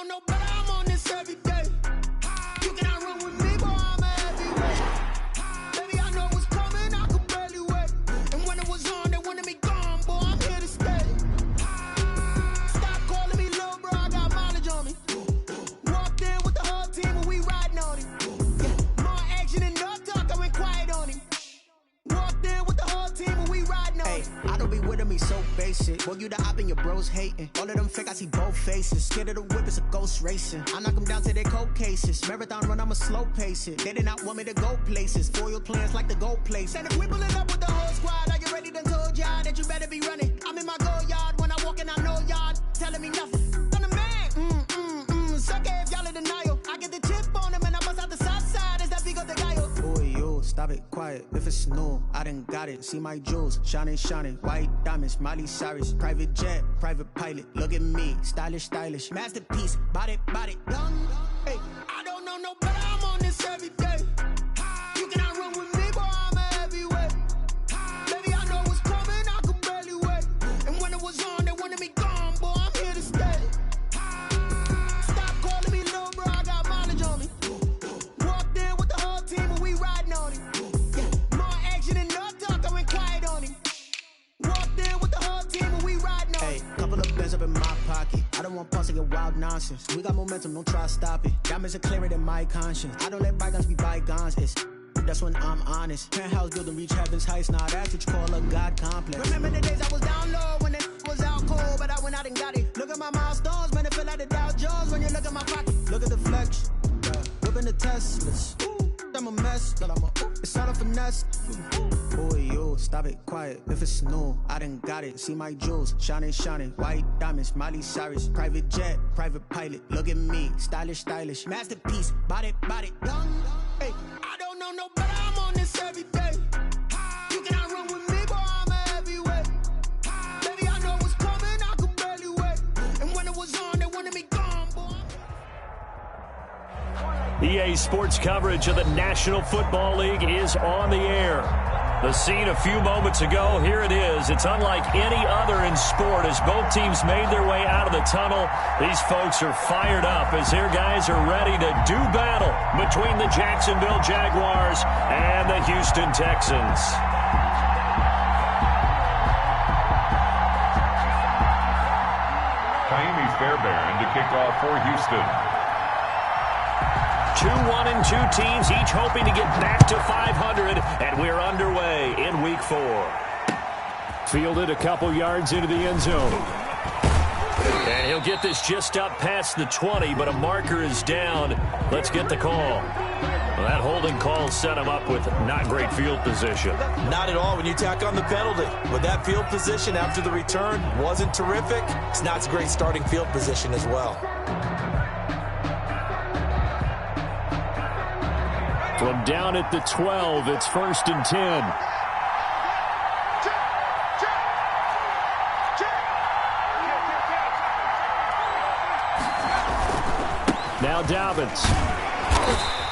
don't know, but I'm on this every day. You cannot run with me, boy, I'm a heavyweight. Baby, I know what's coming, I could barely wait. And when it was on, they wanted me gone, boy, I'm here to stay. Stop calling me little bro, I got mileage on me. Walked in with the whole team and we riding on him. More action and no talk, I went quiet on him. Walked in with the whole team and we riding on him. I don't be with him, he's so basic. Boy, you the op and your bros hating. All of them fake, I see both faces. Scared of the whip, it's a ghost racing. I knock them down to their cold cases. Marathon run, I'ma slow pace it. They did not want me to go places. Foil plans like the gold place. And if we pulling up with the whole squad, are you ready to told y'all that you better be running? I'm in my go yard when I walk in, I know y'all telling me nothing. I'm the man, sucker if y'all in denial. I get the chip on them and I bust out the south side. Is that big of the guy? Boy, yo, stop it, quiet. If it's new, I done got it. See my jewels, shining, shining. White diamonds, Miley Cyrus. Private jet, private pilot. Look at me, stylish, stylish. Masterpiece, body, young. Hey, I don't know no better, I'm on this every day. You cannot run with me, boy, I'm a heavyweight. Baby, I know what's coming, I could barely wait. And when it was on, they wanted me gone, boy, I'm here to stay. Stop calling me little bro, I got mileage on me. Walked in with the whole team and we riding on him. More action and no talk, I went quiet on him. Walked in with the whole team and we riding on him. Hey, couple of bands up in my pocket. I don't want pause to get wild nonsense. We got momentum, don't try to stop it. Diamonds are clearer than my conscience. I don't let bygones be bygones. That's when I'm honest. Penthouse building reach heaven's heights. Now that's what you call a God complex. Remember the days I was down low when it was out cold, but I went out and got it. Look at my milestones, man, it feel like the Dow Jones when you look at my pocket. Look at the flex, whipping the Teslas. I'm a mess, but it's all a finesse. Boy, yo, stop it, quiet. If it's new, I done got it. See my jewels, shining, shining. White diamonds, Miley Cyrus. Private jet, private pilot. Look at me, stylish, stylish. Masterpiece, body, young. Hey, I don't know no better, I'm on this every day. You cannot run with me, boy, I'm a heavyweight. Baby, I know what's coming, I could barely wait. And when it was on, they wanted me gone, boy. EA Sports coverage of the National Football League is on the air. The scene a few moments ago, here it is. It's unlike any other in sport as both teams made their way out of the tunnel. These folks are fired up as their guys are ready to do battle between the Jacksonville Jaguars and the Houston Texans. Kaimi Fairbairn to kick off for Houston. 2-1-2 teams, each hoping to get back to 500, and we're underway in Week 4. Fielded a couple yards into the end zone. And he'll get this just up past the 20, but a marker is down. Let's get the call. Well, that holding call set him up with not great field position. Not at all when you tack on the penalty. With that field position after the return wasn't terrific, it's not a great starting field position as well. From down at the 12, it's 1st and 10. Now Dobbins.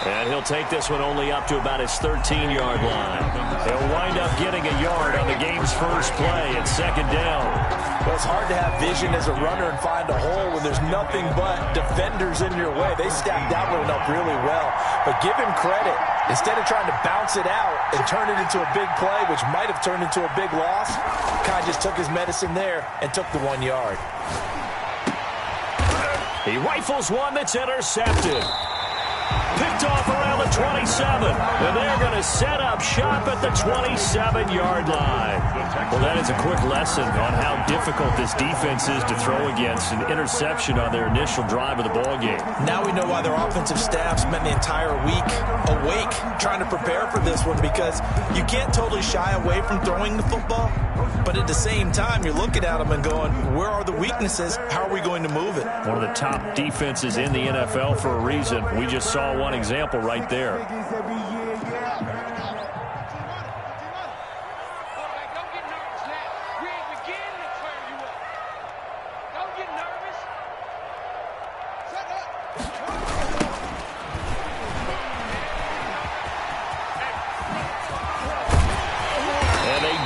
And he'll take this one only up to about his 13-yard line. He'll wind up getting a yard on the game's first play at 2nd down. Well, it's hard to have vision as a runner and find a hole when there's nothing but defenders in your way. They stacked that one up really well. But give him credit. Instead of trying to bounce it out and turn it into a big play, which might have turned into a big loss, kind of just took his medicine there and took the 1 yard. He rifles one that's intercepted. Picked off around the 27, and they're going to set up shop at the 27-yard line. Well, that is a quick lesson on how difficult this defense is to throw against. An interception on their initial drive of the ballgame. Now we know why their offensive staff spent the entire week awake trying to prepare for this one, because you can't totally shy away from throwing the football, but at the same time, you're looking at them and going, where are the weaknesses? How are we going to move it? One of the top defenses in the NFL for a reason. We just saw one example right there.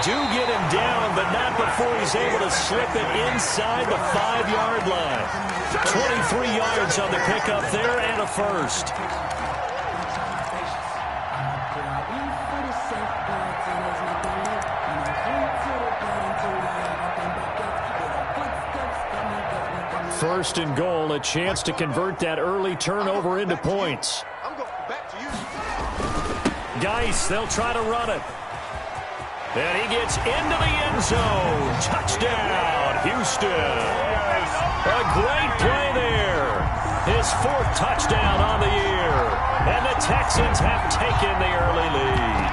do get him down, but not before he's able to slip it inside the 5-yard line. 23 yards on the pickup there and a first. First and goal, a chance to convert that early turnover into points. Geis, they'll try to run it. And he gets into the end zone. Touchdown, Houston. A great play there. His 4th touchdown on the year. And the Texans have taken the early lead.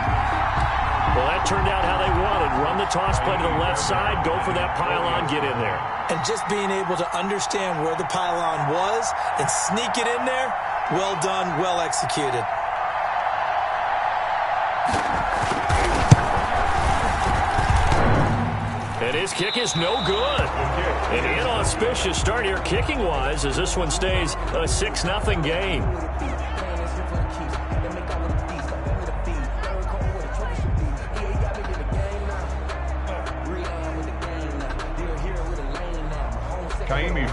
Well, that turned out how they wanted. Run the toss play to the left side, go for that pylon, get in there. And just being able to understand where the pylon was and sneak it in there, well done, well executed. And his kick is no good. An inauspicious start here kicking-wise as this one stays a 6-0 game.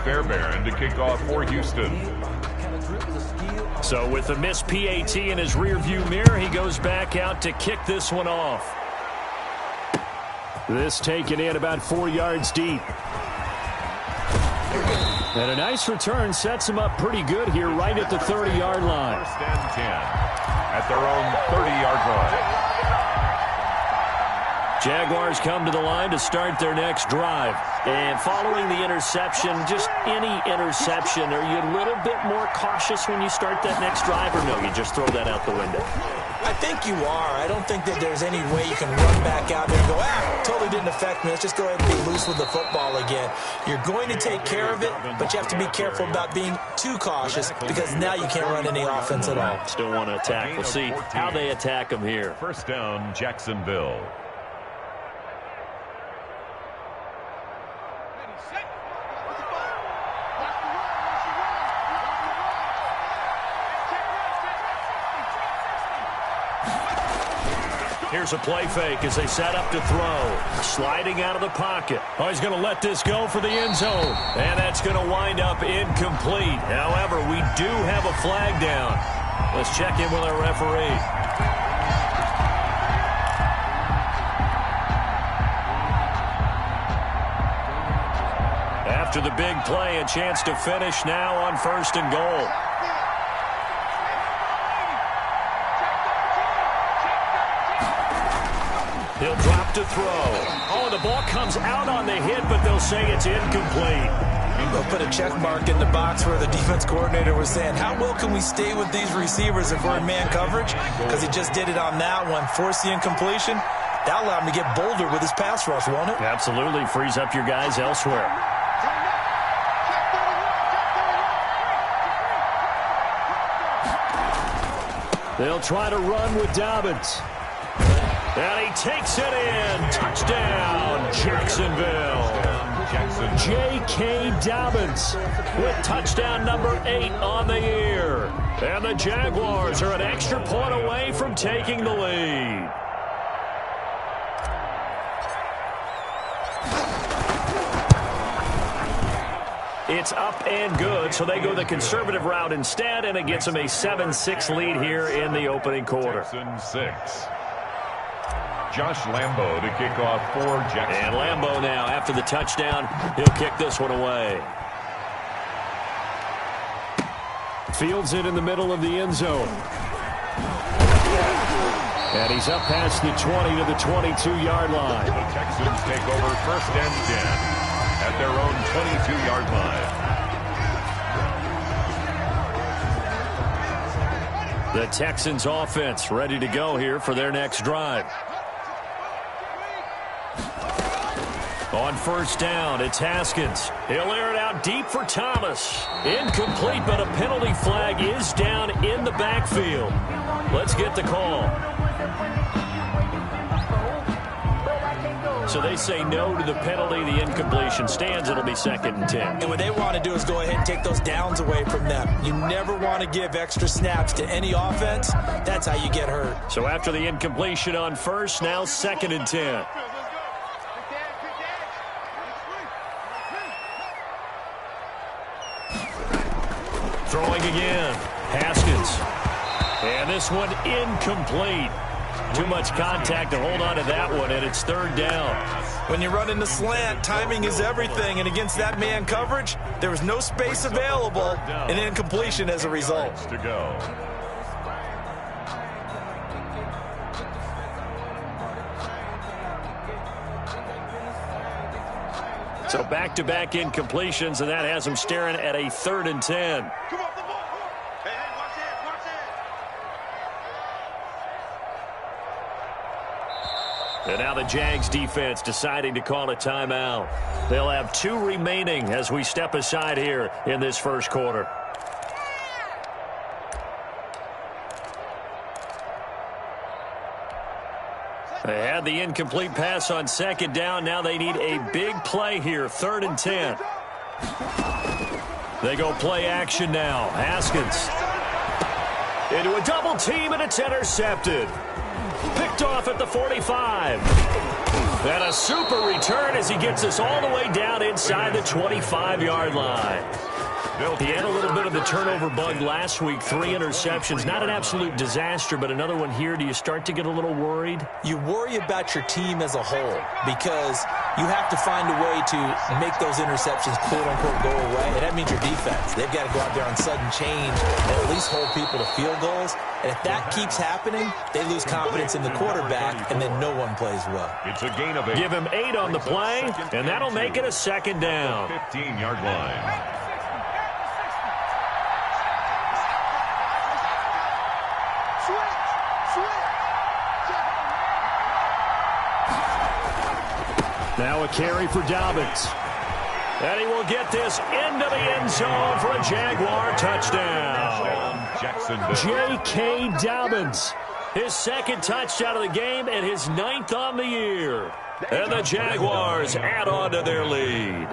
Fairbairn to kick off for Houston. So with a missed PAT in his rearview mirror, he goes back out to kick this one off. This taken in about 4 yards deep. And a nice return sets him up pretty good here right at the 30-yard line. First and 10 at their own 30-yard line. Jaguars come to the line to start their next drive. And following the interception, just any interception, are you a little bit more cautious when you start that next drive, or no, you just throw that out the window? I think you are. I don't think that there's any way you can run back out there and go, totally didn't affect me. Let's just go ahead and be loose with the football again. You're going to take care of it, but you have to be careful about being too cautious because now you can't run any offense at all. Still want to attack. We'll see how they attack them here. First down, Jacksonville. Here's a play fake as they set up to throw. Sliding out of the pocket. Oh, he's going to let this go for the end zone. And that's going to wind up incomplete. However, we do have a flag down. Let's check in with our referee. After the big play, a chance to finish now on first and goal. He'll drop to throw. Oh, the ball comes out on the hit, but they'll say it's incomplete. They'll put a check mark in the box where the defense coordinator was saying, how well can we stay with these receivers if we're in man coverage? Because he just did it on that one. Force the incompletion. That'll allow him to get bolder with his pass rush, won't it? Absolutely. Frees up your guys elsewhere. They'll try to run with Dobbins. And he takes it in. Touchdown, Jacksonville. J.K. Dobbins with touchdown number 8 on the year. And the Jaguars are an extra point away from taking the lead. It's up and good, so they go the conservative route instead, and it gets them a 7-6 lead here in the opening quarter. 6. Josh Lambo to kick off for Jackson. And Lambo now, after the touchdown, he'll kick this one away. Fields it in the middle of the end zone. And he's up past the 20 to the 22-yard line. The Texans take over first and 10 at their own 22-yard line. The Texans offense ready to go here for their next drive. On first down, it's Haskins. He'll air it out deep for Thomas. Incomplete, but a penalty flag is down in the backfield. Let's get the call. So they say no to the penalty. The incompletion stands. It'll be 2nd and 10. And what they want to do is go ahead and take those downs away from them. You never want to give extra snaps to any offense. That's how you get hurt. So after the incompletion on first, now 2nd and 10. Throwing again. Haskins. And this one incomplete. Too much contact to hold on to that one, and it's third down. When you run in the slant, timing is everything, and against that man coverage, there was no space available, and incompletion as a result. To go. So back-to-back incompletions, and that has them staring at a 3rd and 10. And now the Jags defense deciding to call a timeout. They'll have 2 remaining as we step aside here in this first quarter. They had the incomplete pass on 2nd down. Now they need a big play here, 3rd and 10. They go play action now. Haskins into a double team, and it's intercepted. Picked off at the 45. And a super return as he gets us all the way down inside the 25-yard line. He had a little bit of the turnover bug last week, 3 interceptions. Not an absolute disaster, but another one here. Do you start to get a little worried? You worry about your team as a whole because you have to find a way to make those interceptions, quote-unquote, go away. And that means your defense. They've got to go out there on sudden change and at least hold people to field goals. And if that keeps happening, they lose confidence in the quarterback, and then no one plays well. It's a gain of 8. Give him 8 on the play, and that'll make it a 2nd down. 15-yard line. Now a carry for Dobbins. And he will get this into the end zone for a Jaguar touchdown. J.K. Dobbins, his 2nd touchdown of the game and his 9th on the year. And the Jaguars add on to their lead.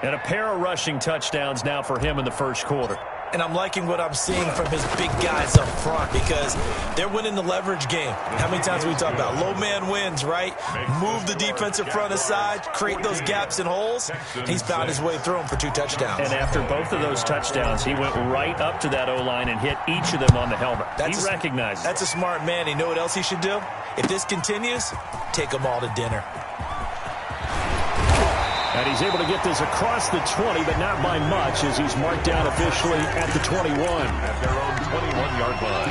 And a pair of rushing touchdowns now for him in the first quarter. And I'm liking what I'm seeing from his big guys up front because they're winning the leverage game. How many times have we talked about low man wins, right? Move the defensive front aside, create those gaps and holes. He's found his way through them for 2 touchdowns. And after both of those touchdowns, he went right up to that O-line and hit each of them on the helmet. He recognized it. That's a smart man. You know what else he should do? If this continues, take them all to dinner. And he's able to get this across the 20, but not by much, as he's marked down officially at the 21. At their own 21-yard line.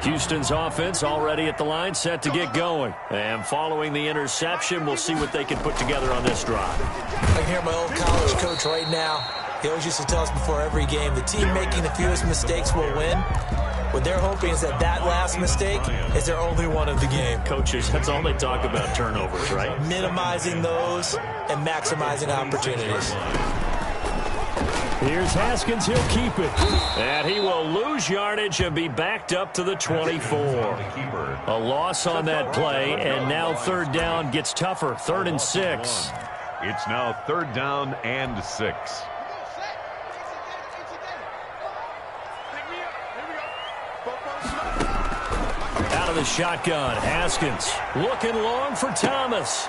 Houston's offense already at the line, set to get going. And following the interception, we'll see what they can put together on this drive. I can hear my old college coach right now. He always used to tell us before every game, the team making the fewest mistakes will win. What they're hoping is that last mistake is their only one of the game. Coaches, that's all they talk about, turnovers, right? Minimizing those and maximizing opportunities. Here's Haskins. He'll keep it. And he will lose yardage and be backed up to the 24. A loss on that play, and now 3rd down gets tougher. 3rd and 6. It's now 3rd down and 6. Out of the shotgun, Haskins looking long for Thomas.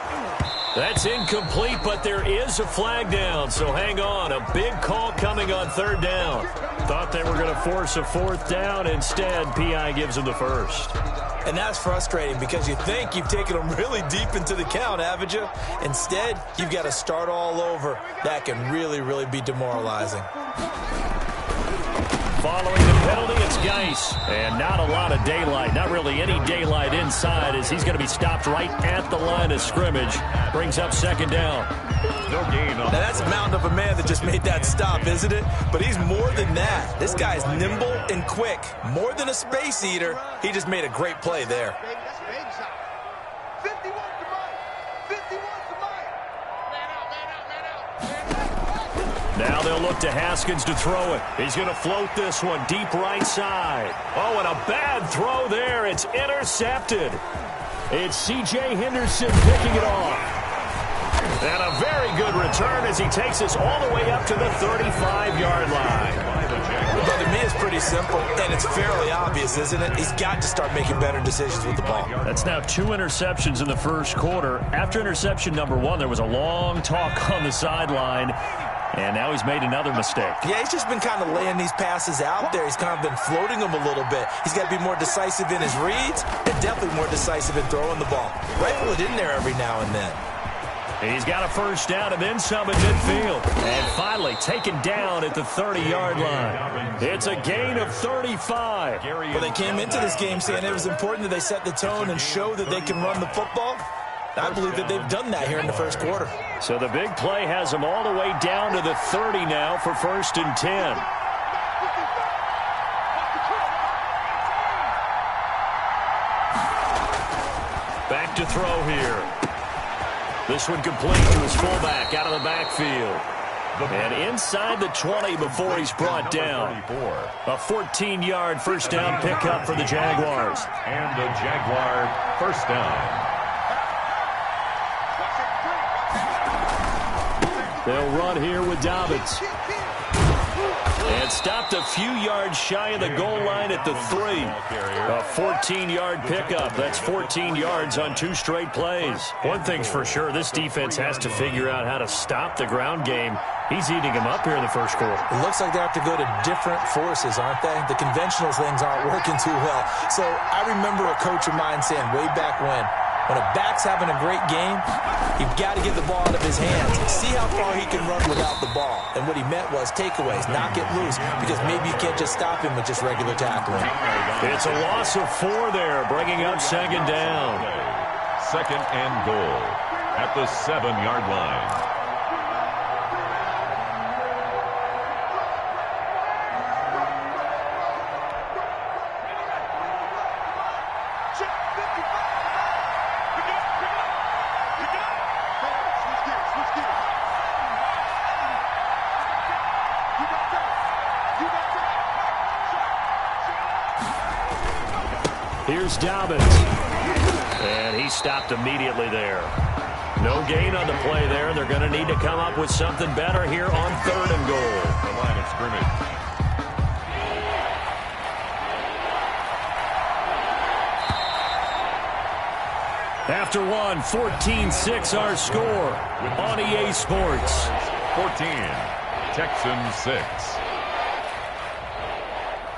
That's incomplete, but there is a flag down, so hang on. A big call coming on 3rd down. Thought they were going to force a 4th down. Instead, P.I. gives them the 1st. And that's frustrating because you think you've taken them really deep into the count, haven't you? Instead, you've got to start all over. That can really, really be demoralizing. Following the penalty, it's Geis. And not a lot of daylight. Not really any daylight inside as he's going to be stopped right at the line of scrimmage. Brings up 2nd down. No gain on. Now that's a mountain of a man that just made that stop, isn't it? But he's more than that. This guy's nimble and quick. More than a space eater. He just made a great play there. Now they'll look to Haskins to throw it. He's going to float this one deep right side. Oh, and a bad throw there. It's intercepted. It's C.J. Henderson picking it off. And a very good return as he takes us all the way up to the 35-yard line. But to me, it's pretty pretty simple, and it's fairly obvious, isn't it? He's got to start making better decisions with the ball. That's now 2 interceptions in the first quarter. After interception number 1, there was a long talk on the sideline, and now he's made another mistake. Yeah, he's just been kind of laying these passes out there. He's kind of been floating them a little bit. He's got to be more decisive in his reads and definitely more decisive in throwing the ball. Rifle it in there every now and then. He's got a first down and then some at midfield. And finally taken down at the 30-yard line. It's a gain of 35. Well, they came into this game saying it was important that they set the tone and show that they can run the football. I believe that they've done that here in the first quarter. So the big play has them all the way down to the 30 now for 1st and 10. Back to throw here. This one complete to his fullback out of the backfield. And inside the 20 before he's brought down. A 14-yard first down pickup for the Jaguars. And a Jaguar first down. They'll run here with Dobbins. And stopped a few yards shy of the goal line at the 3. A 14-yard pickup. That's 14 yards on 2 straight plays. One thing's for sure, this defense has to figure out how to stop the ground game. He's eating them up here in the first quarter. It looks like they have to go to different forces, aren't they? The conventional things aren't working too well. So I remember a coach of mine saying way back when a back's having a great game, you've got to get the ball out of his hands. See how far he can run without the ball. And what he meant was takeaways, knock it loose, because maybe you can't just stop him with just regular tackling. It's a loss of 4 there, bringing up 2nd down. 2nd and goal at the 7-yard line. Here's Dobbins. And he stopped immediately there. No gain on the play there. They're going to need to come up with something better here on 3rd and goal. The line of scrimmage. After 1, 14-6 our score on EA Sports. 14, Texans 6.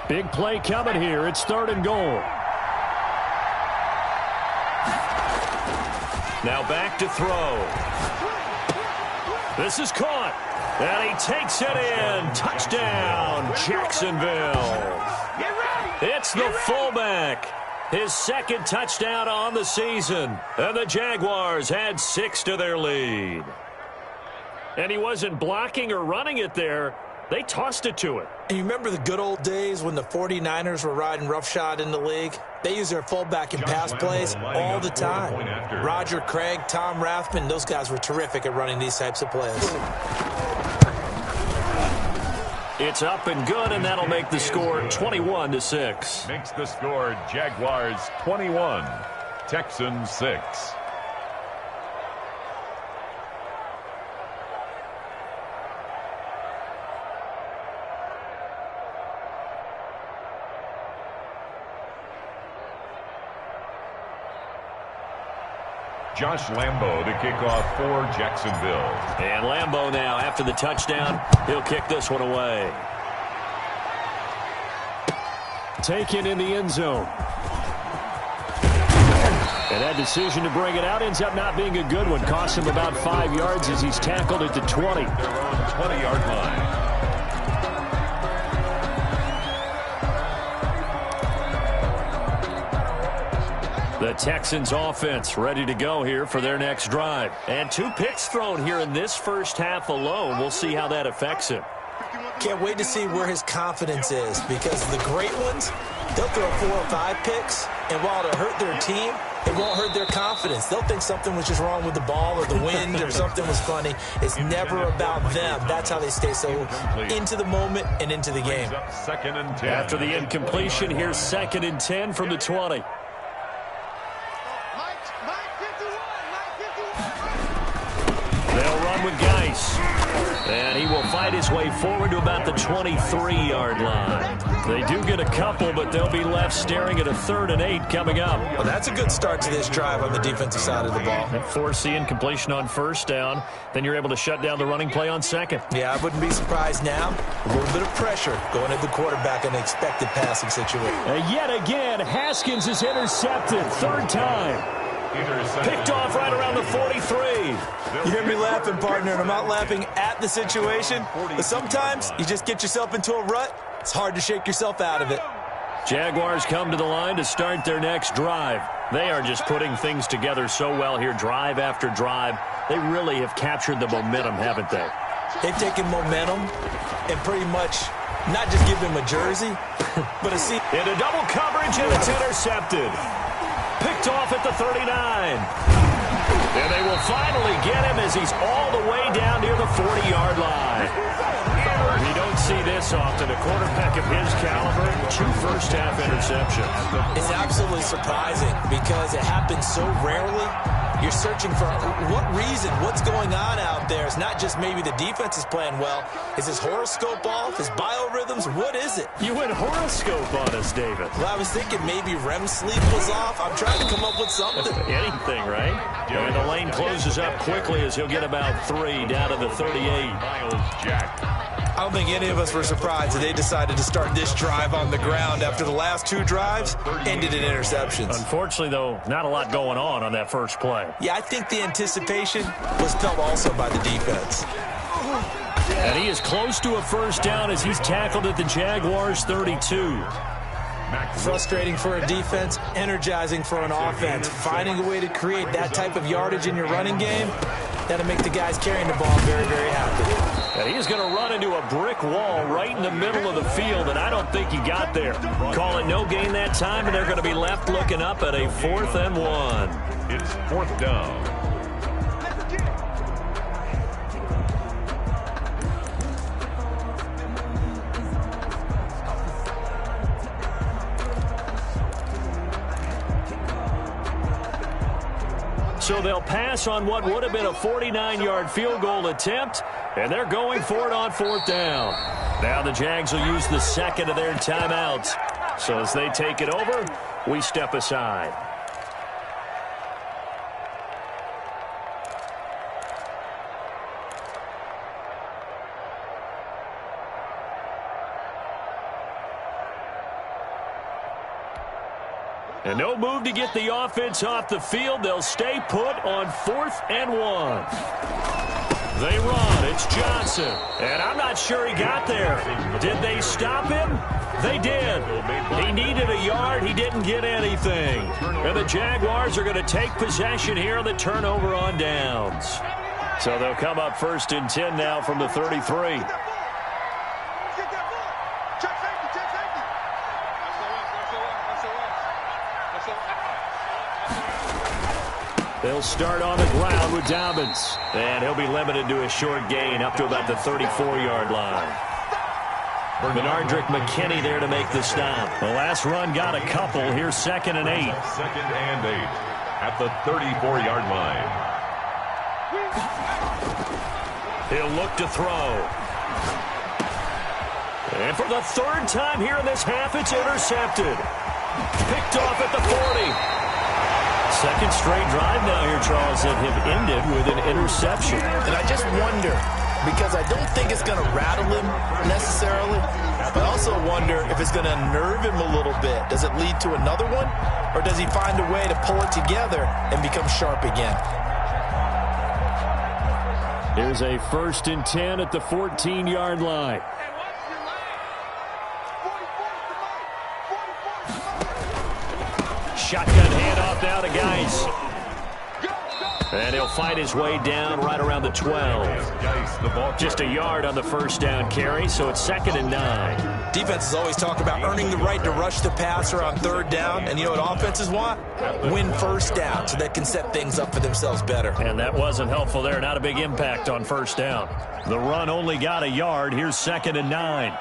Big play coming here. It's 3rd and goal. Now back to throw. This is caught. And he takes it in. Touchdown, Jacksonville. It's the fullback. His 2nd touchdown on the season. And the Jaguars had 6 to their lead. And he wasn't blocking or running it there. They tossed it to it. And you remember the good old days when the 49ers were riding roughshod in the league? They use their fullback in pass plays all the time. Roger Craig, Tom Rathman, those guys were terrific at running these types of plays. It's up and good, and that'll make the score 21-6. Makes the score Jaguars 21, Texans 6. Josh Lambo to kick off for Jacksonville. And Lambo now, after the touchdown, he'll kick this one away. Taken in the end zone. And that decision to bring it out ends up not being a good one. Costs him about 5 yards as he's tackled at the 20. Their own 20-yard line. The Texans offense ready to go here for their next drive. And 2 picks thrown here in this first half alone. We'll see how that affects him. Can't wait to see where his confidence is, because the great ones, they'll throw 4 or 5 picks, and while it'll hurt their team, it won't hurt their confidence. They'll think something was just wrong with the ball or the wind or something was funny. It's never about them. That's how they stay so into the moment and into the game. Second and 10. After the incompletion, here's 2nd and 10 from the 20. They'll run with Geis. And he will fight his way forward to about the 23-yard line. They do get a couple, but they'll be left staring at a 3rd and 8 coming up. Well, that's a good start to this drive on the defensive side of the ball. Force the incompletion on 1st down. Then you're able to shut down the running play on 2nd. Yeah, I wouldn't be surprised now. A little bit of pressure going at the quarterback in an expected passing situation. And yet again, Haskins is intercepted. 3rd time. Picked off right around the 43. You hear me laughing, partner, and I'm not laughing at the situation. But sometimes you just get yourself into a rut. It's hard to shake yourself out of it. Jaguars come to the line to start their next drive. They are just putting things together so well here, drive after drive. They really have captured the momentum, haven't they? They've taken momentum and pretty much not just give him a jersey, but a seat. Into double coverage, and it's intercepted. Picked off at the 39. And they will finally get him as he's all the way down near the 40-yard line. You don't see this often. A quarterback of his caliber, 2 first-half interceptions. It's absolutely surprising because it happens so rarely. You're searching for what reason, what's going on out there. It's not just maybe the defense is playing well. Is his horoscope off? His biorhythms? What is it? You went horoscope on us, David. Well, I was thinking maybe REM sleep was off. I'm trying to come up with something. Anything, right? And the lane closes up quickly as he'll get about 3 down to the 38. I don't think any of us were surprised that they decided to start this drive on the ground after the last 2 drives ended in interceptions. Unfortunately, though, not a lot going on that first play. Yeah, I think the anticipation was felt also by the defense. And he is close to a first down as he's tackled at the Jaguars' 32. Frustrating for a defense, energizing for an offense. Finding a way to create that type of yardage in your running game, that'll make the guys carrying the ball very, very happy. And he's going to run into a brick wall right in the middle of the field, and I don't think he got there. Call it no gain that time, and they're going to be left looking up at a 4th and 1. It's 4th down. So they'll pass on what would have been a 49-yard field goal attempt, and they're going for it on 4th down. Now the Jags will use the 2nd of their timeouts. So as they take it over, we step aside. And no move to get the offense off the field. They'll stay put on 4th and 1. They run. It's Johnson. And I'm not sure he got there. Did they stop him? They did. He needed a yard. He didn't get anything. And the Jaguars are going to take possession here on the turnover on downs. So they'll come up 1st and 10 now from the 33. They'll start on the ground with Dobbins. And he'll be limited to a short gain up to about the 34-yard line. Bernardrick McKinney there to make the stop. The last run got a couple. Here's 2nd and 8. 2nd and 8 at the 34-yard line. He'll look to throw. And for the 3rd time here in this half, it's intercepted. Picked off at the 40. 2nd straight drive now here, Charles, that have ended with an interception. And I just wonder, because I don't think it's going to rattle him necessarily, but I also wonder if it's going to unnerve him a little bit. Does it lead to another one, or does he find a way to pull it together and become sharp again? Here's a 1st and 10 at the 14-yard line. Shotgun handoff now to Geis. And he'll fight his way down right around the 12. Just a yard on the 1st down carry, so it's 2nd and 9. Defenses always talk about earning the right to rush the passer on 3rd down. And you know what offenses want? Win 1st down so they can set things up for themselves better. And that wasn't helpful there. Not a big impact on 1st down. The run only got a yard. Here's 2nd and 9.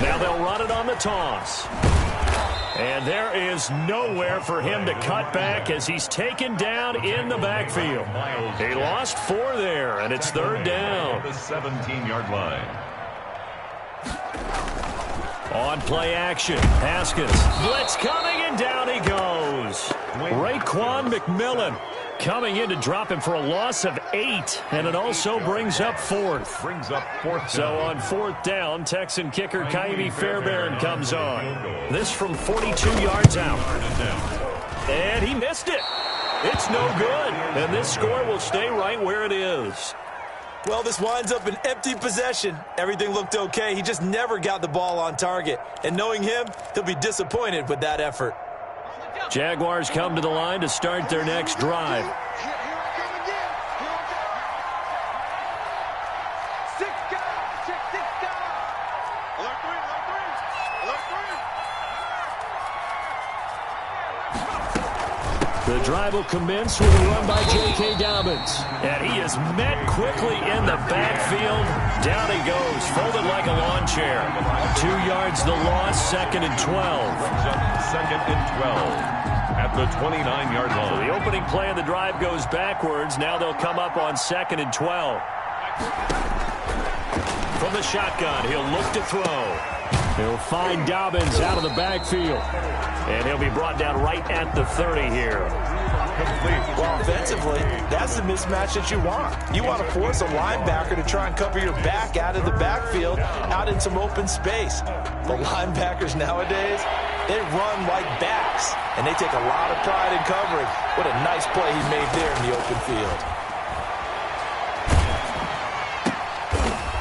Now they'll run it on the toss. And there is nowhere for him to cut back as he's taken down in the backfield. He lost 4 there, and it's 3rd down. The 17-yard line. On play action, Haskins. Blitz coming, and down he goes. Raekwon McMillan coming in to drop him for a loss of 8, and it also brings up 4th. Brings up 4th down. So on 4th down, Texan kicker Kaimi Fairbairn comes on. This from 42 yards out. And he missed it. It's no good. And this score will stay right where it is. Well, this winds up an empty possession. Everything looked okay. He just never got the ball on target. And knowing him, he'll be disappointed with that effort. Jaguars come to the line to start their next drive. The drive will commence with a run by J.K. Dobbins. And he is met quickly in the backfield. Down he goes, folded like a lawn chair. 2 yards the loss, 2nd and 12. 2nd and 12 at the 29-yard line. So the opening play of the drive goes backwards. Now they'll come up on 2nd and 12. From the shotgun, he'll look to throw. He'll find Dobbins out of the backfield. And he'll be brought down right at the 30 here. Well, offensively, that's the mismatch that you want. You want to force a linebacker to try and cover your back out of the backfield, out in some open space. The linebackers nowadays, they run like backs, and they take a lot of pride in covering. What a nice play he made there in the open field.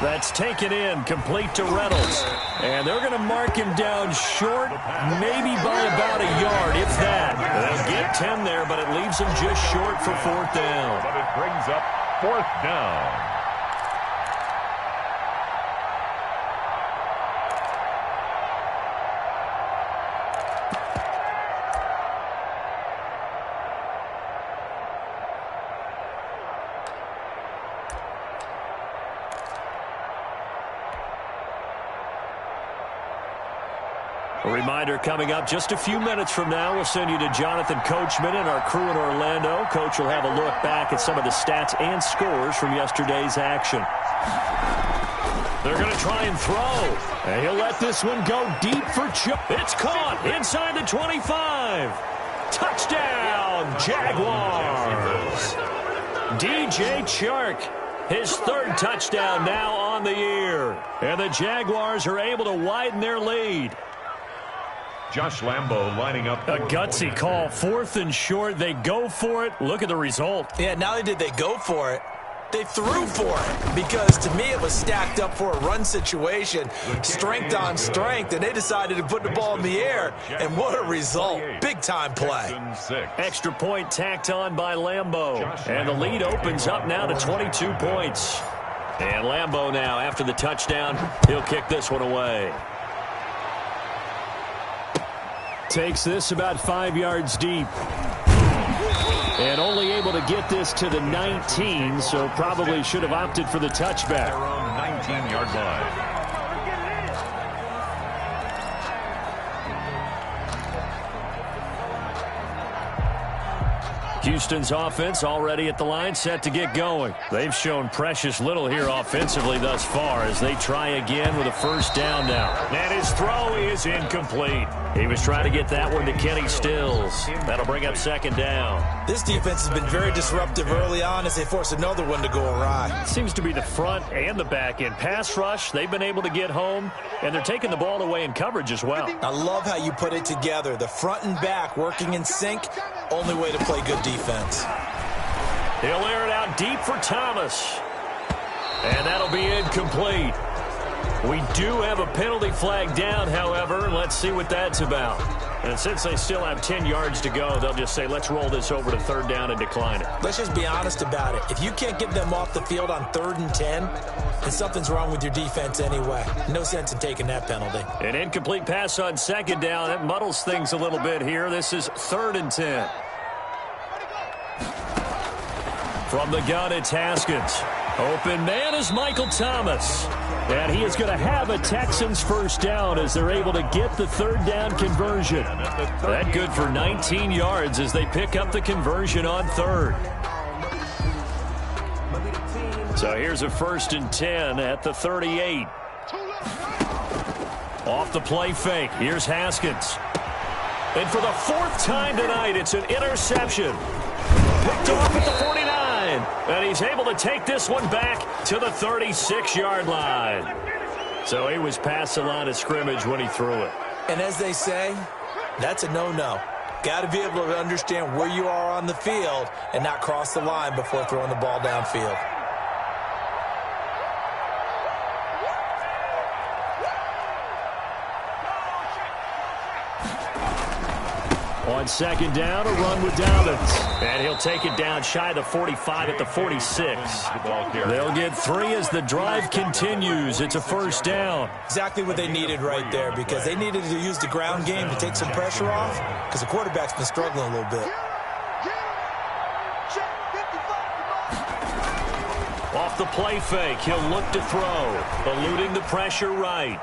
That's taken in, complete to Reynolds. And they're going to mark him down short, maybe by about a yard, if that. They'll get 10 there, but it leaves him just short for 4th down. But it brings up 4th down. A reminder coming up just a few minutes from now. We'll send you to Jonathan Coachman and our crew in Orlando. Coach will have a look back at some of the stats and scores from yesterday's action. They're going to try and throw. And he'll let this one go deep for Chubb. It's caught inside the 25. Touchdown, Jaguars. DJ Chark, his 3rd touchdown now on the year. And the Jaguars are able to widen their lead. Josh Lambo lining up. A gutsy call, 4th and short. They go for it. Look at the result. Yeah, not only did they go for it, they threw for it. Because to me, it was stacked up for a run situation. Strength on strength, and they decided to put the ball in the air. And what a result. Big-time play. Extra point tacked on by Lambo. And the lead opens up now to 22 points. And Lambo now, after the touchdown, he'll kick this one away. Takes this about 5 yards deep. And only able to get this to the 19, so probably should have opted for the touchback. Their own 19-yard line. Houston's offense already at the line, set to get going. They've shown precious little here offensively thus far as they try again with a 1st down now. And his throw is incomplete. He was trying to get that one to Kenny Stills. That'll bring up 2nd down. This defense has been very disruptive early on as they force another one to go awry. It seems to be the front and the back end. Pass rush, they've been able to get home, and they're taking the ball away in coverage as well. I love how you put it together. The front and back working in sync, only way to play good defense. He'll air it out deep for Thomas. And that'll be incomplete. We do have a penalty flag down, however. Let's see what that's about. And since they still have 10 yards to go, they'll just say, let's roll this over to 3rd down and decline it. Let's just be honest about it. If you can't get them off the field on 3rd and 10, then something's wrong with your defense anyway. No sense in taking that penalty. An incomplete pass on 2nd down. That muddles things a little bit here. This is 3rd and 10. From the gun, it's Haskins. Open man is Michael Thomas. And he is going to have a Texans first down as they're able to get the third down conversion. That good for 19 yards as they pick up the conversion on third. So here's a 1st and 10 at the 38. Off the play fake. Here's Haskins. And for the 4th time tonight, it's an interception. Picked off at the 49. And he's able to take this one back to the 36-yard line. So he was past the line of scrimmage when he threw it. And as they say, that's a no-no. Got to be able to understand where you are on the field and not cross the line before throwing the ball downfield. On 2nd down, a run with Dobbins. And he'll take it down shy of the 45 at the 46. They'll get 3 as the drive continues. It's a 1st down. Exactly what they needed right there, because they needed to use the ground game to take some pressure off, because the quarterback's been struggling a little bit. Off the play fake, he'll look to throw, eluding the pressure right.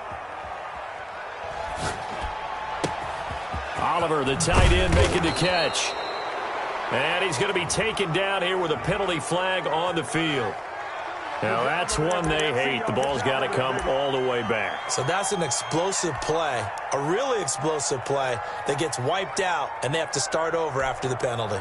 Oliver, the tight end, making the catch. And he's going to be taken down here with a penalty flag on the field. Now, that's one they hate. The ball's got to come all the way back. So that's an explosive play, a really explosive play that gets wiped out, and they have to start over after the penalty.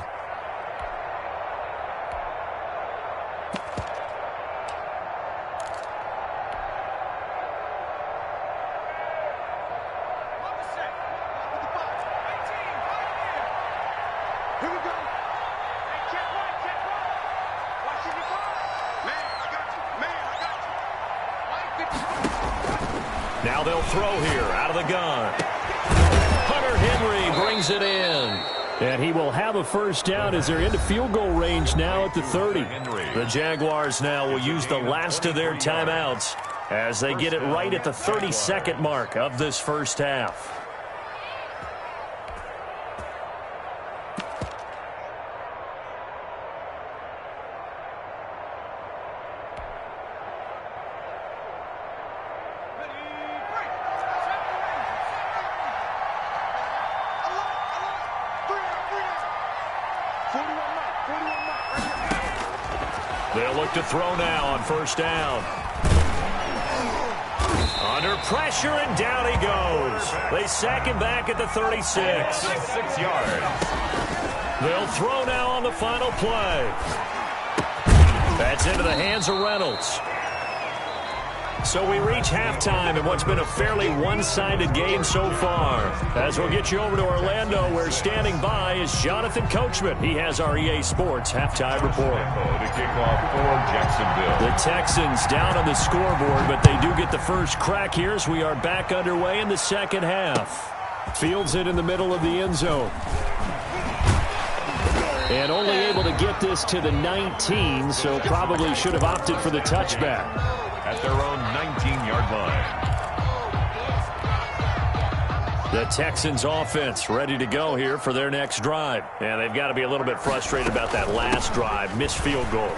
Now they'll throw here out of the gun. Hunter Henry brings it in. And he will have a 1st down as they're into field goal range now at the 30. The Jaguars now will use the last of their timeouts as they get it right at the 32nd mark of this first half. They'll look to throw now on 1st down. Under pressure, and down he goes. They sack him back at the 36. 6 yards. They'll throw now on the final play. That's into the hands of Reynolds. So we reach halftime in what's been a fairly one-sided game so far. As we'll get you over to Orlando, where standing by is Jonathan Coachman. He has our EA Sports halftime report. To kick off for Jacksonville. The Texans down on the scoreboard, but they do get the first crack here as we are back underway in the second half. Fields it in the middle of the end zone. And only able to get this to the 19, so probably should have opted for the touchback. At their own 19-yard line. The Texans offense ready to go here for their next drive. And they've got to be a little bit frustrated about that last drive, missed field goal.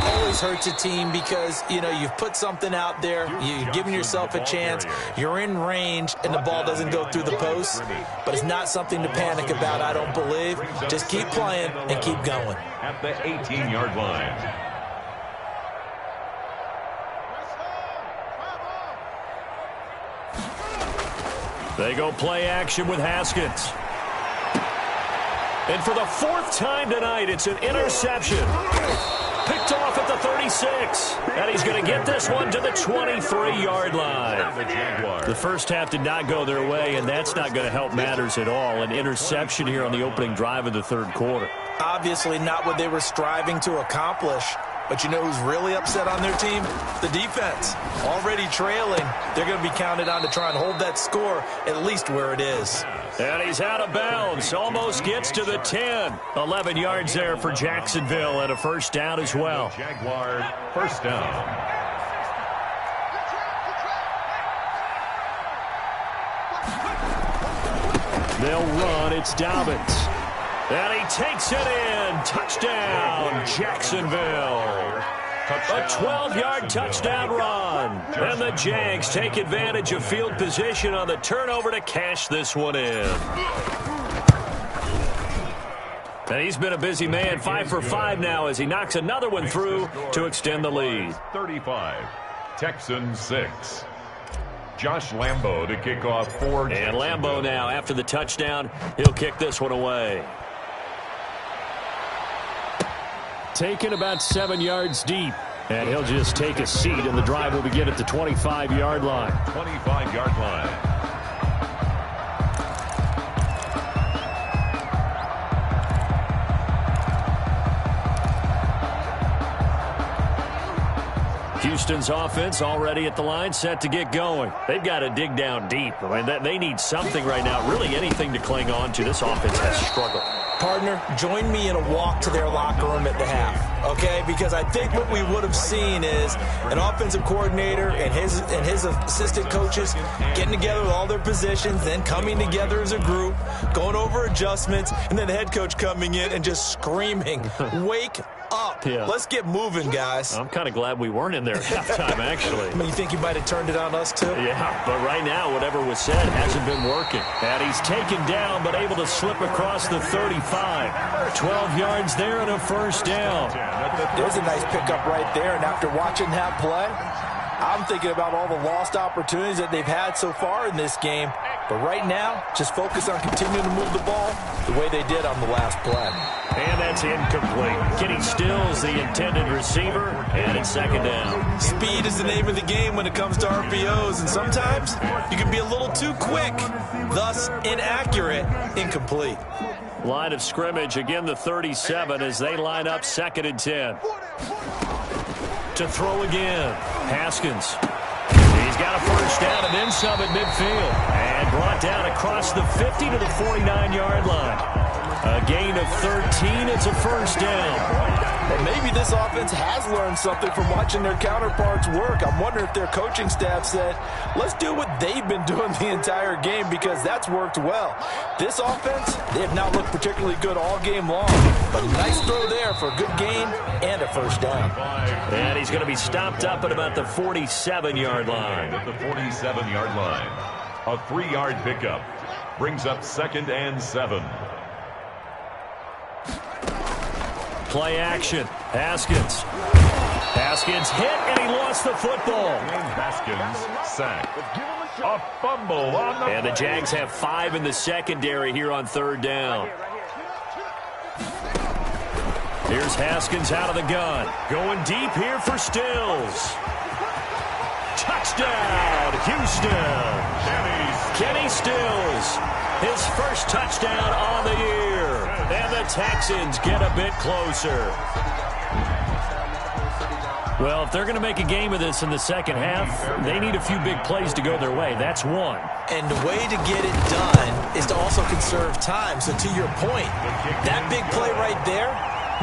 Always hurts a team because, you know, you've put something out there, you've given yourself a chance, you're in range, and the ball doesn't go through the post. But it's not something to panic about, I don't believe. Just keep playing and keep going. At the 18-yard line. They go play action with Haskins. And for the 4th time tonight, it's an interception. Picked off at the 36. And he's going to get this one to the 23-yard line. The first half did not go their way, and that's not going to help matters at all. An interception here on the opening drive of the 3rd quarter. Obviously not what they were striving to accomplish. But you know who's really upset on their team? The defense. Already trailing. They're going to be counted on to try and hold that score at least where it is. And he's out of bounds. Almost gets to the 10. 11 yards there for Jacksonville and a 1st down as well. Jaguars 1st down. They'll run. It's Dobbins. And he takes it in. Touchdown, Jacksonville. A 12-yard touchdown run. And the Jags take advantage of field position on the turnover to cash this one in. And he's been a busy man, 5 for 5 now as he knocks another one through to extend the lead. 35, Texans 6. Josh Lambo to kick off for And Lambo now, after the touchdown, he'll kick this one away. Taken about 7 yards deep. And he'll just take a seat, and the drive will begin at the 25-yard line. 25-yard line. Houston's offense already at the line, set to get going. They've got to dig down deep. I mean, they need something right now, really anything to cling on to. This offense has struggled. Partner, join me in a walk to their locker room at the half, okay? Because I think what we would have seen is an offensive coordinator and his assistant coaches getting together with all their positions, then coming together as a group, going over adjustments, and then the head coach coming in and just screaming, wake up. Yeah. Let's get moving, guys. I'm kind of glad we weren't in there at halftime, actually. I mean, you think you might have turned it on us, too? Yeah, but right now, whatever was said hasn't been working. And he's taken down, but able to slip across the 35. 12 yards there and a first down. There's a nice pickup right there, and after watching that play, I'm thinking about all the lost opportunities that they've had so far in this game. But right now, just focus on continuing to move the ball the way they did on the last play. And that's incomplete. Kenny Stills, the intended receiver, and it's second down. Speed is the name of the game when it comes to RPOs, and sometimes you can be a little too quick, thus inaccurate, incomplete. Line of scrimmage, again the 37 as they line up 2nd and 10. To throw again, Haskins. He's got a first down and then some at midfield. And brought down across the 50 to the 49-yard line. A gain of 13, it's a first down. And maybe this offense has learned something from watching their counterparts work. I'm wondering if their coaching staff said, let's do what they've been doing the entire game because that's worked well. This offense, they have not looked particularly good all game long. But a nice throw there for a good gain and a first down. And he's going to be stopped up at about the 47-yard line. At the 47-yard line. A 3-yard pickup brings up 2nd and 7. Play action. Haskins. Haskins hit, and he lost the football. Haskins sacked. A fumble on the... And the Jags have 5 in the secondary here on 3rd down. Here's Haskins out of the gun. Going deep here for Stills. Touchdown, Houston. Kenny Stills. His first touchdown on the year. And the Texans get a bit closer. Well, if they're going to make a game of this in the second half, they need a few big plays to go their way. That's one. And the way to get it done is to also conserve time. So to your point, that big play right there,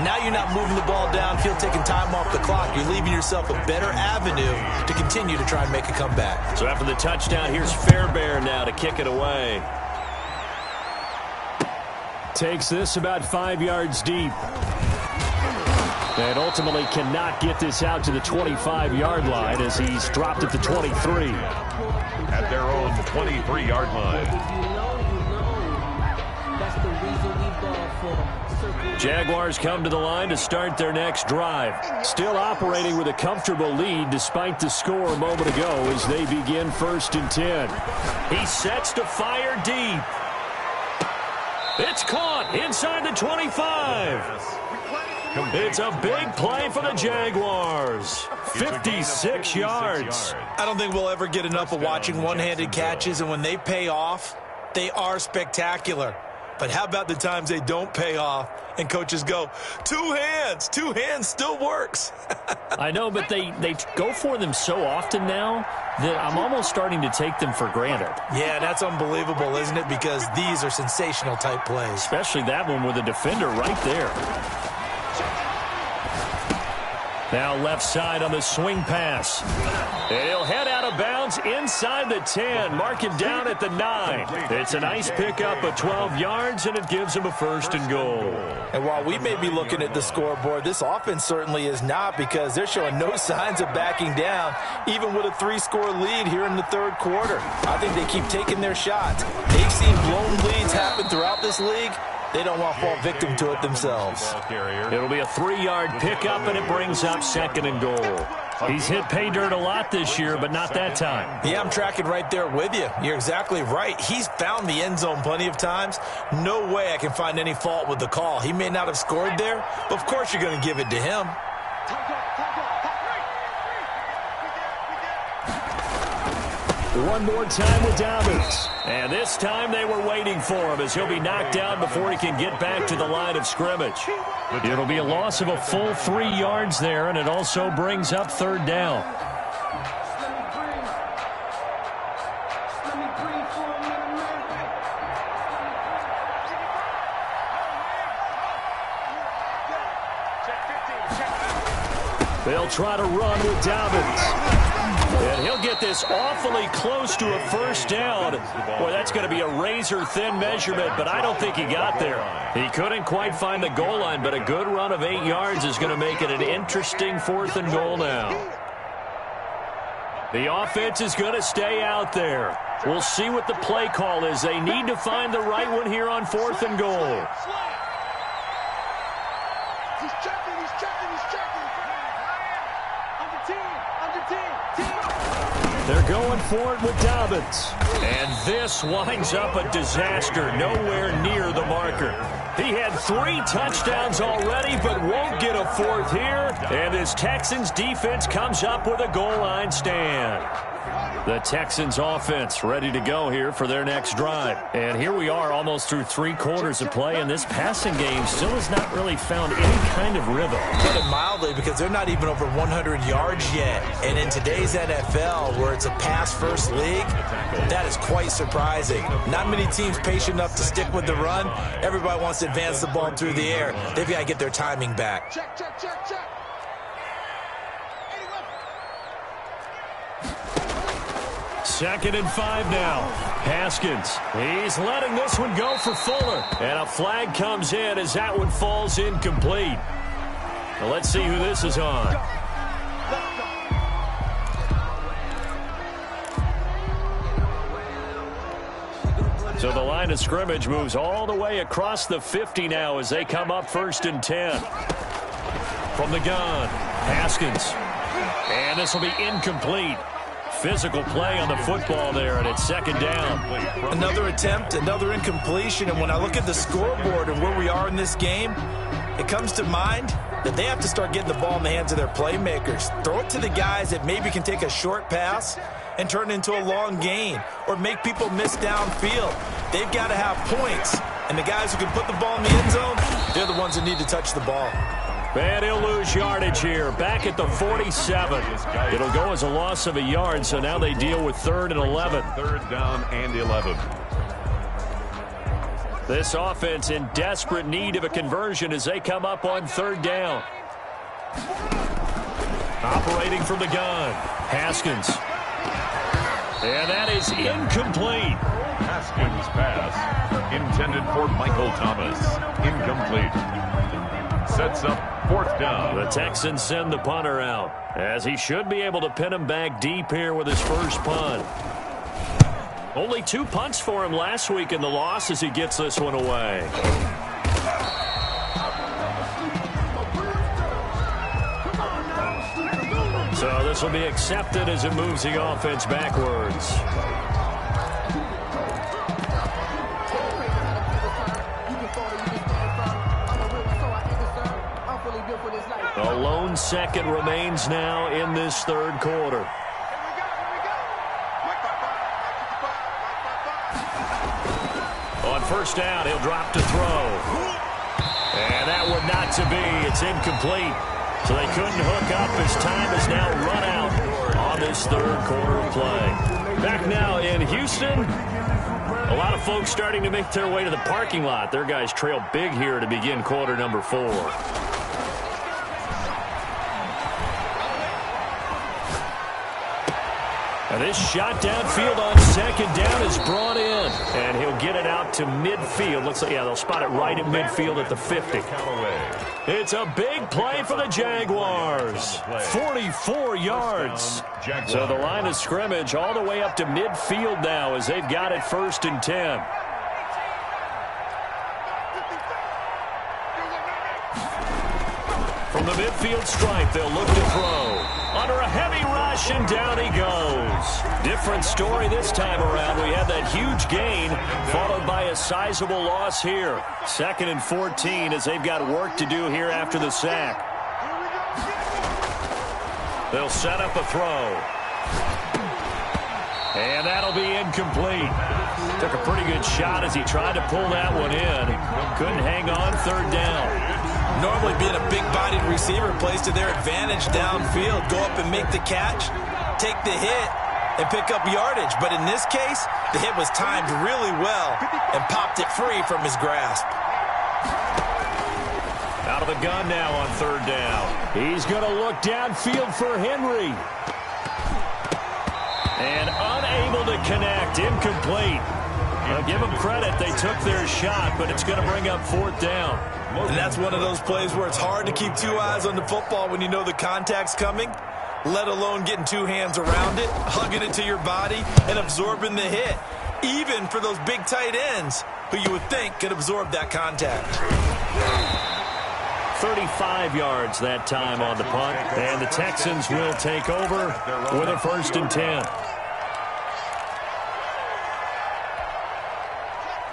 now you're not moving the ball downfield, taking time off the clock. You're leaving yourself a better avenue to continue to try and make a comeback. So after the touchdown, here's Fairbairn now to kick it away. Takes this about 5 yards deep. And ultimately cannot get this out to the 25-yard line as he's dropped at the 23. At their own 23-yard line. Jaguars come to the line to start their next drive. Still operating with a comfortable lead despite the score a moment ago as they begin 1st and 10. He sets to fire deep. It's caught inside the 25. It's a big play for the Jaguars. 56 yards. I don't think we'll ever get enough of watching one-handed catches, and when they pay off, they are spectacular. But how about the times they don't pay off and coaches go, two hands still works. I know, but they go for them so often now that I'm almost starting to take them for granted. Yeah, that's unbelievable, isn't it? Because these are sensational type plays. Especially that one with a defender right there. Now left side on the swing pass. And he'll head out out of bounds inside the 10. Mark him down at the 9. It's a nice pickup of 12 yards, and it gives him a 1st and goal. And while we may be looking at the scoreboard, this offense certainly is not, because they're showing no signs of backing down, even with a 3-score lead here in the 3rd quarter. I think they keep taking their shots. They've seen blown leads happen throughout this league. They don't want to fall victim to it themselves. It'll be a 3-yard pickup, and it brings up 2nd and goal. He's hit pay dirt a lot this year, but not that time. Yeah, I'm tracking right there with you. You're exactly right. He's found the end zone plenty of times. No way I can find any fault with the call. He may not have scored there, but of course you're going to give it to him. One more time with Dobbins. And this time they were waiting for him, as he'll be knocked down before he can get back to the line of scrimmage. It'll be a loss of a full 3 yards there, and it also brings up 3rd down. They'll try to run with Dobbins. And he'll get this awfully close to a 1st down. Boy, that's going to be a razor-thin measurement, but I don't think he got there. He couldn't quite find the goal line, but a good run of 8 yards is going to make it an interesting 4th and goal now. The offense is going to stay out there. We'll see what the play call is. They need to find the right one here on 4th and goal. He's checking. They're going for it with Dobbins. And this winds up a disaster, nowhere near the marker. He had 3 touchdowns already, but won't get a 4th here. And his Texans defense comes up with a goal line stand. The Texans offense ready to go here for their next drive. And here we are almost through 3 quarters of play, and this passing game still has not really found any kind of rhythm. Put it mildly, because they're not even over 100 yards yet. And in today's NFL, where it's a pass-first league, that is quite surprising. Not many teams patient enough to stick with the run. Everybody wants to advance the ball through the air. They've got to get their timing back. Check. 2nd and 5 now. Haskins. He's letting this one go for Fuller. And a flag comes in as that one falls incomplete. Now let's see who this is on. So the line of scrimmage moves all the way across the 50 now as they come up 1st and 10. From the gun, Haskins. And this will be incomplete. Physical play on the football there, and it's 2nd down. Another attempt, another incompletion, and when I look at the scoreboard and where we are in this game, it comes to mind that they have to start getting the ball in the hands of their playmakers. Throw it to the guys that maybe can take a short pass and turn it into a long gain, or make people miss downfield. They've got to have points, and the guys who can put the ball in the end zone, they're the ones that need to touch the ball. And he'll lose yardage here, back at the 47. It'll go as a loss of a yard, so now they deal with 3rd and 11. 3rd down and 11. This offense in desperate need of a conversion as they come up on 3rd down. Operating from the gun, Haskins. And that is incomplete. Haskins' pass, intended for Michael Thomas. Incomplete. Sets up 4th down. The Texans send the punter out, as he should be able to pin him back deep here with his first punt. Only 2 punts for him last week in the loss as he gets this one away. So this will be accepted as it moves the offense backwards. A lone 2nd remains now in this 3rd quarter. On 1st down, he'll drop to throw. And that one not to be. It's incomplete. So they couldn't hook up as time is now run out on this 3rd quarter of play. Back now in Houston. A lot of folks starting to make their way to the parking lot. Their guys trail big here to begin quarter number 4. And this shot downfield on second down is brought in. And he'll get it out to midfield. Looks like, yeah, they'll spot it right at midfield at the 50. It's a big play for the Jaguars. 44 yards. So the line of scrimmage all the way up to midfield now as they've got it 1st and 10. From the midfield stripe, they'll look to throw. Under a heavy rush, and down he goes. Different story this time around. We had that huge gain, followed by a sizable loss here. 2nd and 14 as they've got work to do here after the sack. They'll set up a throw. And that'll be incomplete. Took a pretty good shot as he tried to pull that one in. Couldn't hang on 3rd down. Normally being a big-bodied receiver plays to their advantage downfield. Go up and make the catch, take the hit, and pick up yardage. But in this case, the hit was timed really well and popped it free from his grasp. Out of the gun now on 3rd down. He's going to look downfield for Henry. And unable to connect, incomplete. I'll give them credit. They took their shot, but it's going to bring up 4th down. And that's one of those plays where it's hard to keep 2 eyes on the football when you know the contact's coming, let alone getting 2 hands around it, hugging it to your body, and absorbing the hit, even for those big tight ends who you would think could absorb that contact. 35 yards that time on the punt, and the Texans will take over with a 1st and 10.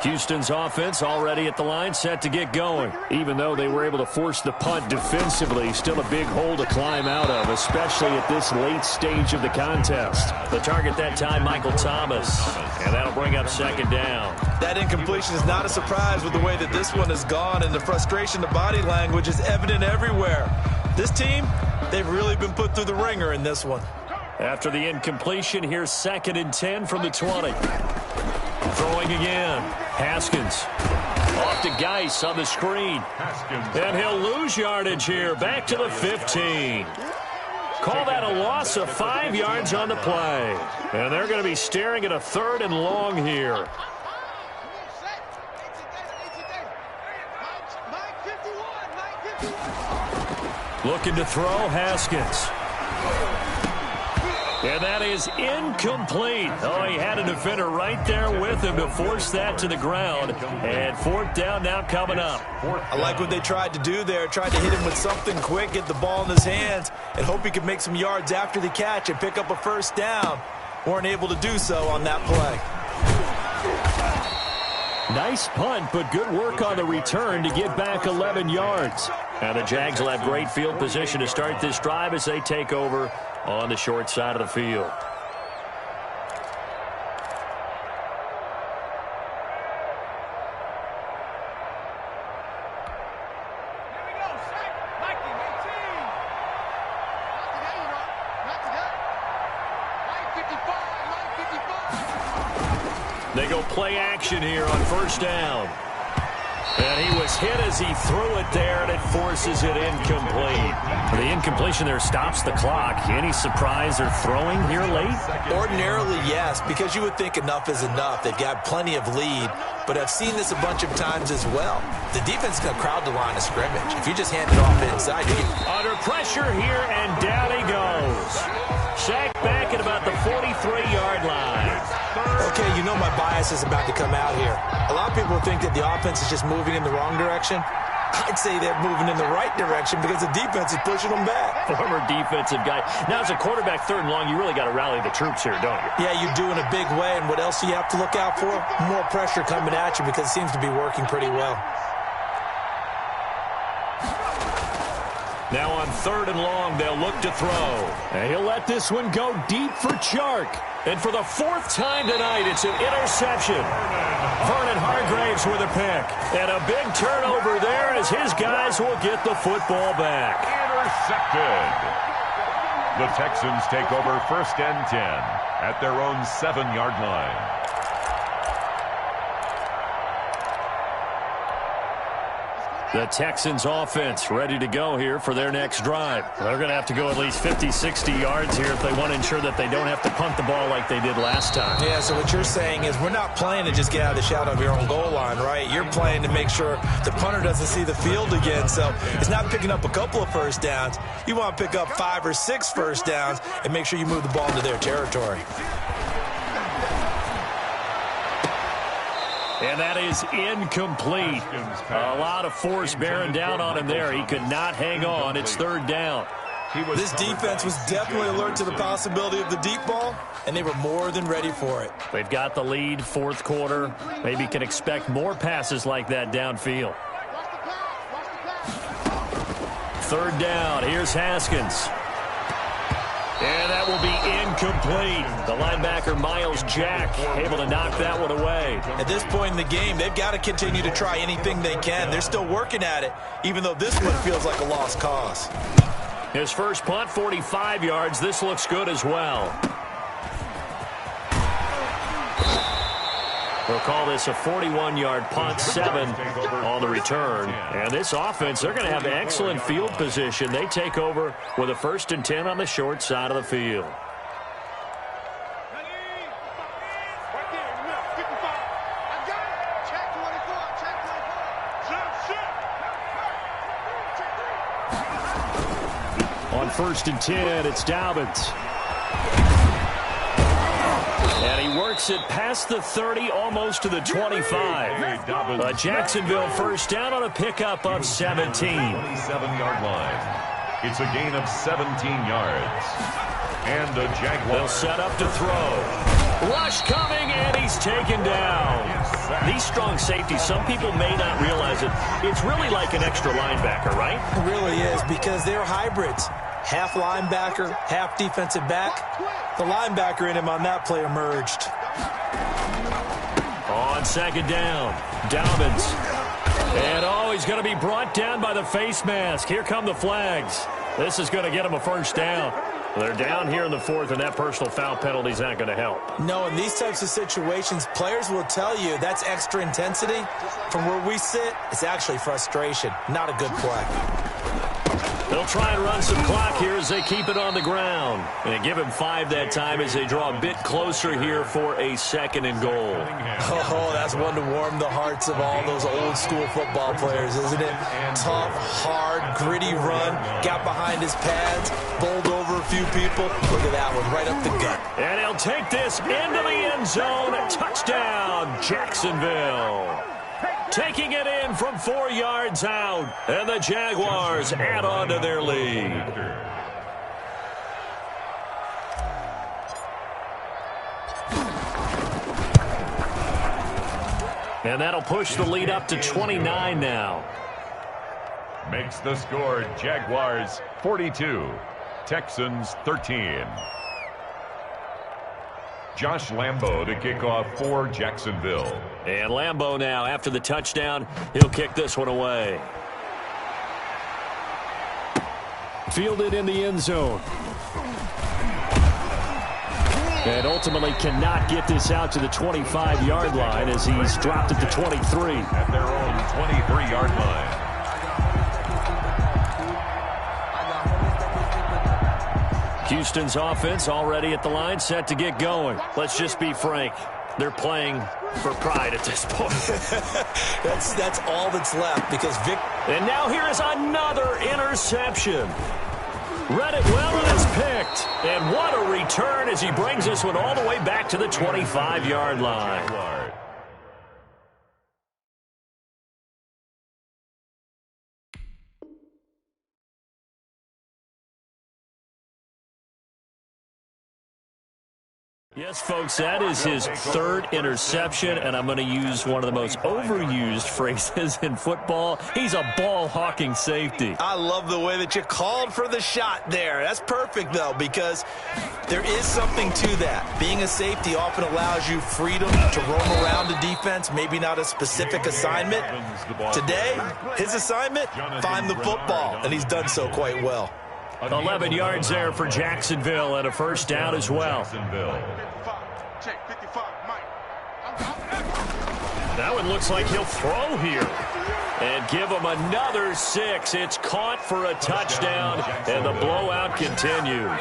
Houston's offense already at the line, set to get going. Even though they were able to force the punt defensively, still a big hole to climb out of, especially at this late stage of the contest. The target that time, Michael Thomas. And that'll bring up 2nd down. That incompletion is not a surprise with the way that this one has gone, and the frustration, the body language is evident everywhere. This team, they've really been put through the ringer in this one. After the incompletion, here's 2nd and 10 from the 20. Throwing again. Haskins. Off to Geis on the screen. And he'll lose yardage here. Back to the 15. Call that a loss of 5 yards on the play. And they're going to be staring at a 3rd and long here. Looking to throw, Haskins. And that is incomplete. Oh, he had a defender right there with him to force that to the ground. And 4th down now coming up. I like what they tried to do there. Tried to hit him with something quick, get the ball in his hands, and hope he could make some yards after the catch and pick up a 1st down. Weren't able to do so on that play. Nice punt, but good work on the return to get back 11 yards. Now the Jags will have great field position to start this drive as they take over on the short side of the field. They go play action here on 1st down. And he was hit as he threw it there, and it forces it incomplete. The incompletion there stops the clock. Any surprise they're throwing here late? Ordinarily, yes, because you would think enough is enough. They've got plenty of lead, but I've seen this a bunch of times as well. The defense can crowd the line of scrimmage. If you just hand it off inside, you get... Under pressure here, and down he goes. Sacked back at about the 43-yard line. Okay, you know my bias is about to come out here. A lot of people think that the offense is just moving in the wrong direction. I'd say they're moving in the right direction because the defense is pushing them back. Former defensive guy. Now, as a quarterback 3rd and long, you really got to rally the troops here, don't you? Yeah, you do in a big way. And what else do you have to look out for? More pressure coming at you because it seems to be working pretty well. Now on 3rd and long, they'll look to throw. And he'll let this one go deep for Chark. And for the 4th time tonight, it's an interception. Vernon Hargraves with a pick. And a big turnover there as his guys will get the football back. Intercepted. The Texans take over 1st and 10 at their own 7-yard line. The Texans offense ready to go here for their next drive. They're going to have to go at least 50, 60 yards here if they want to ensure that they don't have to punt the ball like they did last time. Yeah, so what you're saying is we're not playing to just get out of the shadow of your own goal line, right? You're playing to make sure the punter doesn't see the field again. So it's not picking up a couple of first downs. You want to pick up 5 or 6 first downs and make sure you move the ball into their territory. And that is incomplete. A lot of force bearing down on him there. He could not hang on. It's third down. This defense was definitely alert to the possibility of the deep ball, and they were more than ready for it. They've got the lead, fourth quarter. Maybe can expect more passes like that downfield. Third down. Here's Haskins. And that will be incomplete. The linebacker, Miles Jack, able to knock that one away. At this point in the game, they've got to continue to try anything they can. They're still working at it, even though this one feels like a lost cause. His first punt, 45 yards. This looks good as well. We'll call this a 41-yard punt, 7 on the return. And this offense, they're going to have excellent field position. They take over with a 1st and 10 on the short side of the field. On 1st and 10, it's Dobbins. And he works it past the 30, almost to the 25. Jacksonville first down on a pickup of 17. 27-yard line. It's a gain of 17 yards. And the Jaguars. They'll set up to throw. Rush coming, and he's taken down. These strong safeties, some people may not realize it. It's really like an extra linebacker, right? It really is, because they're hybrids. Half linebacker, half defensive back. The linebacker in him on that play emerged. On second down, Dobbins. And, he's going to be brought down by the face mask. Here come the flags. This is going to get him a first down. They're down here in the 4th, and that personal foul penalty is not going to help. No, in these types of situations, players will tell you that's extra intensity. From where we sit, it's actually frustration, not a good play. They'll try and run some clock here as they keep it on the ground. And they give him 5 that time as they draw a bit closer here for a 2nd and goal. Oh, that's one to warm the hearts of all those old-school football players, isn't it? Tough, hard, gritty run, got behind his pads, bowled over a few people. Look at that one, right up the gut. And he'll take this into the end zone. Touchdown, Jacksonville. Taking it in from 4 yards out. And the Jaguars add on to their lead. And that'll push the lead up to 29 now. Makes the score Jaguars 42, Texans 13. Josh Lambo to kick off for Jacksonville. And Lambo now, after the touchdown, he'll kick this one away. Fielded in the end zone. And ultimately cannot get this out to the 25-yard line as he's dropped it to 23. At their own 23-yard line. Houston's offense already at the line, set to get going. Let's just be frank. They're playing for pride at this point. That's all that's left because Vic. And now here is another interception. Read it well, and it's picked. And what a return as he brings this one all the way back to the 25-yard line. Yes, folks, that is his 3rd interception, and I'm going to use one of the most overused phrases in football. He's a ball-hawking safety. I love the way that you called for the shot there. That's perfect, though, because there is something to that. Being a safety often allows you freedom to roam around the defense, maybe not a specific assignment. Today, his assignment, find the football, and he's done so quite well. 11 yards there for Jacksonville and a first down as well. That one looks like he'll throw here. And give them another 6. It's caught for a touchdown, and the blowout continues.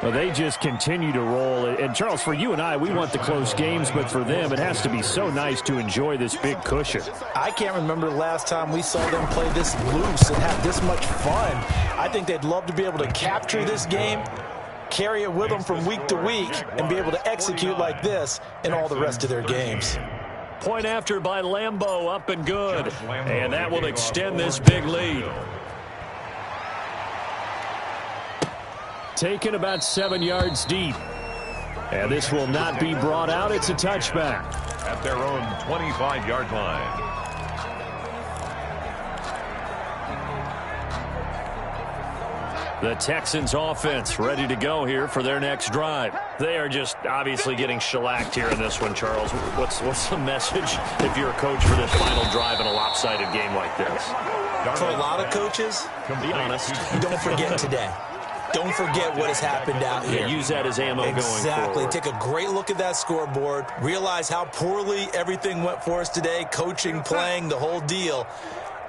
Well, they just continue to roll. And, Charles, for you and I, we want the close games, but for them, it has to be so nice to enjoy this big cushion. I can't remember the last time we saw them play this loose and have this much fun. I think they'd love to be able to capture this game, carry it with them from week to week, and be able to execute like this in all the rest of their games. Point after by Lambeau, up and good. And that will extend this big lead. Taken about 7 yards deep. And this will not be brought out. It's a touchback. At their own 25-yard line. The Texans offense ready to go here for their next drive. They are just obviously getting shellacked here in this one, Charles. What's the message if you're a coach for this final drive in a lopsided game like this? For a lot of coaches, Be honest. don't forget today. Don't forget what has happened out here. Yeah, use that as ammo going forward. Exactly. Take a great look at that scoreboard. Realize how poorly everything went for us today. Coaching, playing, the whole deal.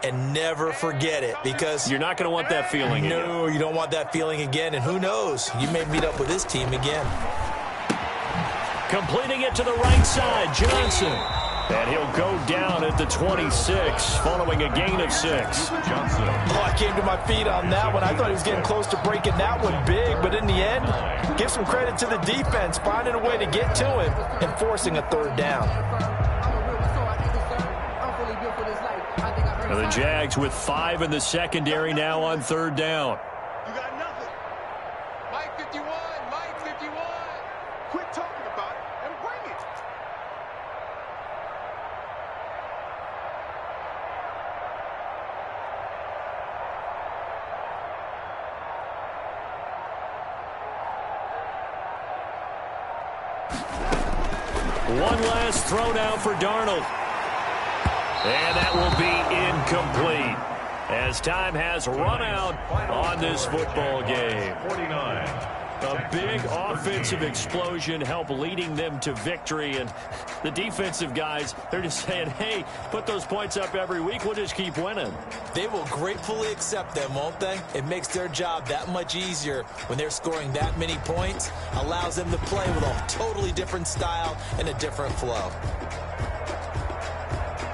And never forget it, because you're not going to want that feeling again. No, you don't want that feeling again. And who knows? You may meet up with this team again. Completing it to the right side, Johnson. And he'll go down at the 26 following a gain of 6. Johnson. Oh, I came to my feet on that one. I thought he was getting close to breaking that one big, but in the end, give some credit to the defense, finding a way to get to him and forcing a third down. Now the Jags with 5 in the secondary now on third down. You got nothing. Mike 51, Mike 51. Quit talking about it and bring it. One last throw now for Darnold. And that will be incomplete as time has run out on this football game. 49. A big offensive explosion helped leading them to victory. And the defensive guys, they're just saying, hey, put those points up every week. We'll just keep winning. They will gratefully accept them, won't they? It makes their job that much easier when they're scoring that many points. Allows them to play with a totally different style and a different flow.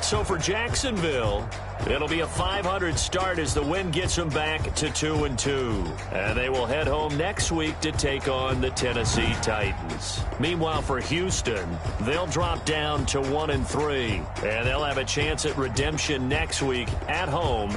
So for Jacksonville, it'll be a 500 start as the win gets them back to 2-2. And they will head home next week to take on the Tennessee Titans. Meanwhile, for Houston, they'll drop down to 1-3. And they'll have a chance at redemption next week at home